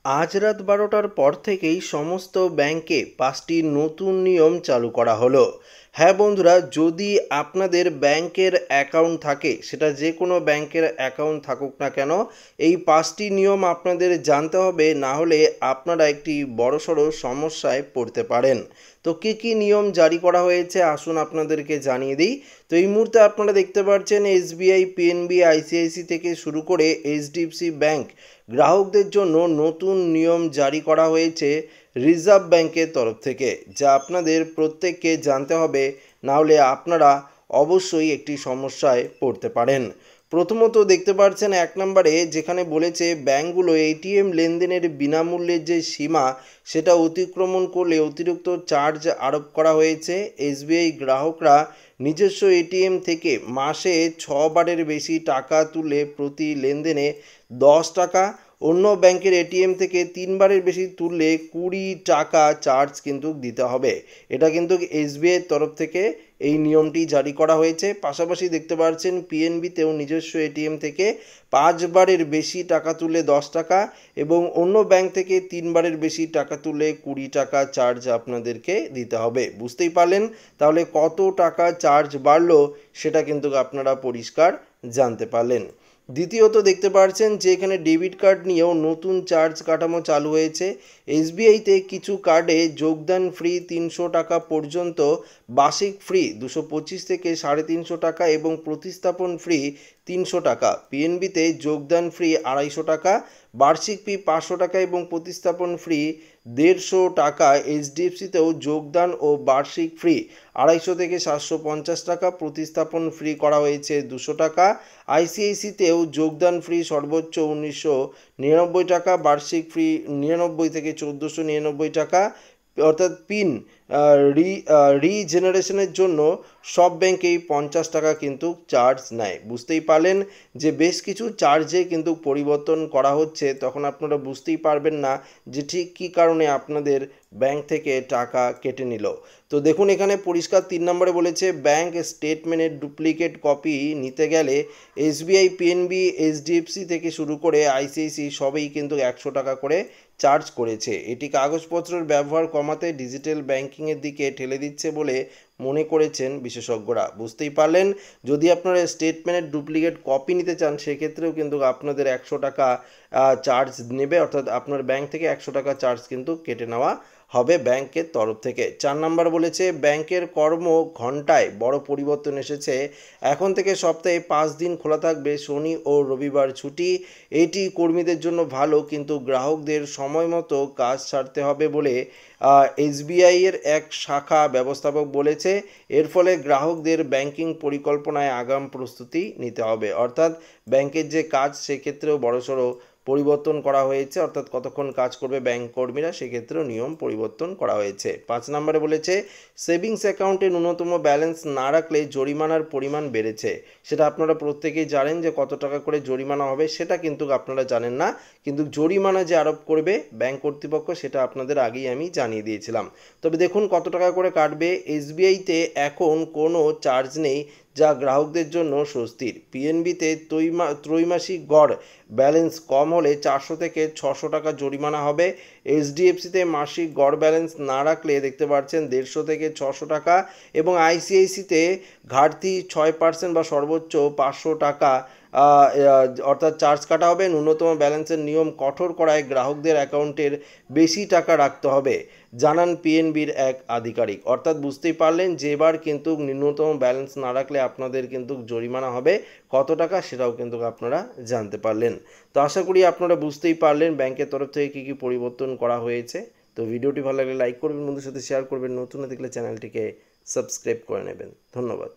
আজ রাত 12টার পর থেকেই সমস্ত ব্যাংকে 5টি নতুন নিয়ম চালু করা হলো। হ্যাঁ বন্ধুরা, যদি আপনাদের ব্যাংকের অ্যাকাউন্ট থাকে, সেটা যে কোনো ব্যাংকের অ্যাকাউন্ট থাকুক না কেন, এই 5টি নিয়ম আপনাদের জানতে হবে, না হলে আপনারা একটি বড়সড় সমস্যায় পড়তে পারেন। তো কী কী নিয়ম জারি করা হয়েছে আসুন আপনাদেরকে জানিয়ে দিই। তো এই মুহূর্তে আপনারা দেখতে পাচ্ছেন এসবিআই, পিএনবি, আইসিআইসি থেকে শুরু করে এইচডিএফসি ব্যাংক গ্রাহকদের জন্য নতুন নিয়ম জারি করা হয়েছে রিজার্ভ ব্যাংকের তরফ থেকে, যা আপনাদের প্রত্যেককে জানতে হবে, না হলে আপনারা অবশ্যই একটি সমস্যায় পড়তে পারেন। প্রথমত দেখতে পাচ্ছেন 1 নম্বরে যেখানে বলেছে ব্যাংকগুলো এটিএম লেনদেনের বিনামূল্যের যে সীমা সেটা অতিক্রমণ করলে অতিরিক্ত চার্জ আরোপ করা হয়েছে। এসবিআই গ্রাহকরা নিজস্ব এটিএম থেকে মাসে 6বারের বেশি টাকা তুলে প্রতি লেনদেনে 10 টাকা, অন্য ব্যাংকের এটিএম থেকে 3বারের বেশি তুললে 20 টাকা চার্জ কিন্তু দিতে হবে। এটা কিন্তু এসবিআইয়ের তরফ থেকে এই নিয়মটি জারি করা হয়েছে। পাশাপাশি দেখতে পাচ্ছেন পিএনবিতেও নিজস্ব এটিএম থেকে 5বারের বেশি টাকা তুললে 10 টাকা এবং অন্য ব্যাংক থেকে 3বারের বেশি টাকা তুললে 20 টাকা চার্জ আপনাদেরকে দিতে হবে। বুঝতেই পারলেন তাহলে কত টাকা চার্জ বাড়লো, সেটা কিন্তু আপনারা পরিষ্কার জানতে পারলেন। দ্বিতীয়ত দেখতে পাচ্ছেন যে এখানে ডেবিট কার্ড নিয়েও নতুন চার্জ কাঠামো চালু হয়েছে। এসবিআইতে কিছু কার্ডে যোগদান ফ্রি 300 টাকা পর্যন্ত, বার্ষিক ফ্রি 225 থেকে 350 টাকা এবং প্রতিস্থাপন ফ্রি 300 টাকা। পিএনবিতে যোগদান ফ্রি 250 টাকা, বার্ষিক ফি 500 টাকা এবং প্রতিস্থাপন ফ্রি 150 টাকা। এইচডিএফসিতেও যোগদান ও বার্ষিক ফ্রি 250 থেকে 750 টাকা, প্রতিস্থাপন ফ্রি করা হয়েছে 200 টাকা। আইসিআইসিতেও যোগদান ফ্রি সর্বোচ্চ 1999 টাকা, বার্ষিক ফ্রি 99 থেকে 1499 টাকা। অর্থাৎ পিন রিজেনারেশনের জন্য সব ব্যাংকেই 50 টাকা কিন্তু চার্জ নেয়। বুঝতেই পারলেন যে বেশ কিছু চার্জে কিন্তু পরিবর্তন করা হচ্ছে, তখন আপনারা বুঝতেই পারবেন না যে ঠিক কী কারণে আপনাদের ব্যাংক থেকে টাকা কেটে নিল। তো দেখুন এখানে পরিষ্কার 3 নম্বরে বলেছে ব্যাংক স্টেটমেন্টের ডুপ্লিকেট কপি নিতে গেলে এসবিআই, পিএনবি, এইচডিএফসি থেকে শুরু করে আইসিআইসি সবই কিন্তু 100 টাকা করে চার্জ করেছে। এটি কাগজপত্রের ব্যবহার কমাতে ডিজিটাল ব্যাংকিংয়ের দিকে ঠেলে দিচ্ছে বলে মনে করেছেন বিশেষজ্ঞরা। বুঝতেই পারলেন, যদি আপনারা স্টেটমেন্টের ডুপ্লিকেট কপি নিতে চান সেক্ষেত্রেও কিন্তু আপনাদের 100 টাকা চার্জ নেবে, অর্থাৎ আপনার ব্যাংক থেকে 100 টাকা চার্জ কিন্তু কেটে নেওয়া হবে ব্যাংকের তরফ থেকে। 4 নম্বর বলেছে ব্যাংকের কর্ম ঘন্টায় বড় পরিবর্তন এসেছে। এখন থেকে সপ্তাহে 5 দিন খোলা থাকবে, শনি ও রবিবার ছুটি। এটি কর্মীদের জন্য ভালো, কিন্তু গ্রাহকদের সময় মতো কাজ ছাড়তে হবে বলে এসবিআইয়ের এক শাখা ব্যবস্থাপক বলেছে। এর ফলে গ্রাহকদের ব্যাংকিং পরিকল্পনায় আগাম প্রস্তুতি নিতে হবে, অর্থাৎ ব্যাংকের যে কাজ সেক্ষেত্রেও বড়সড় পরিবর্তন করা হয়েছে, অর্থাৎ কতক্ষণ কাজ করবে ব্যাংক কর্মীরা সেক্ষেত্রেও নিয়ম পরিবর্তন করা হয়েছে। 5 নম্বরে বলেছে সেভিংস অ্যাকাউন্টে ন্যূনতম ব্যালেন্স না রাখলে জরিমানার পরিমাণ বেড়েছে। সেটা আপনারা প্রত্যেকেই জানেন যে কত টাকা করে জরিমানা হবে, সেটা কিন্তু আপনারা জানেন না, কিন্তু জরিমানা যে আরোপ করবে ব্যাংক কর্তৃপক্ষ সেটা আপনাদের আগেই আমি জানিয়ে দিয়েছিলাম। তবে দেখুন কত টাকা করে কাটবে। এসবিআইতে এখন কোনো চার্জ নেই, যা গ্রাহকদের জন্য স্বস্তির। পিএনবিতে ত্রৈমাসিক গড় ব্যালেন্স কম হলে 400 থেকে 600 টাকা জরিমানা হবে। এইচডিএফসিতে মাসিক গড় ব্যালেন্স না রাখলে দেখতে পাচ্ছেন 150 থেকে 600 টাকা এবং আইসিআইসিতে ঘাটতি 6% বা সর্বোচ্চ 500 টাকা অর্থাৎ চার্জ কাটা হবে। ন্যূনতম ব্যালেন্সের নিয়ম কঠোর করায় গ্রাহকদের অ্যাকাউন্টের বেশি টাকা রাখতে হবে, জানান পিএনবির এক আধিকারিক। অর্থাৎ বুঝতেই পারলেন যে এবার কিন্তু ন্যূনতম ব্যালেন্স না রাখলে আপনাদের কিন্তু জরিমানা হবে কত টাকা, সেটাও কিন্তু আপনারা জানতে পারলেন। তো আশা করি আপনারা বুঝতেই পারলেন ব্যাংকের তরফ থেকে কী কী পরিবর্তন করা হয়েছে। তো ভিডিওটি ভালো লাগলে লাইক করবেন, বন্ধুদের সাথে শেয়ার করবেন, নতুন দেখলে চ্যানেলটিকে সাবস্ক্রাইব করে নেবেন। ধন্যবাদ।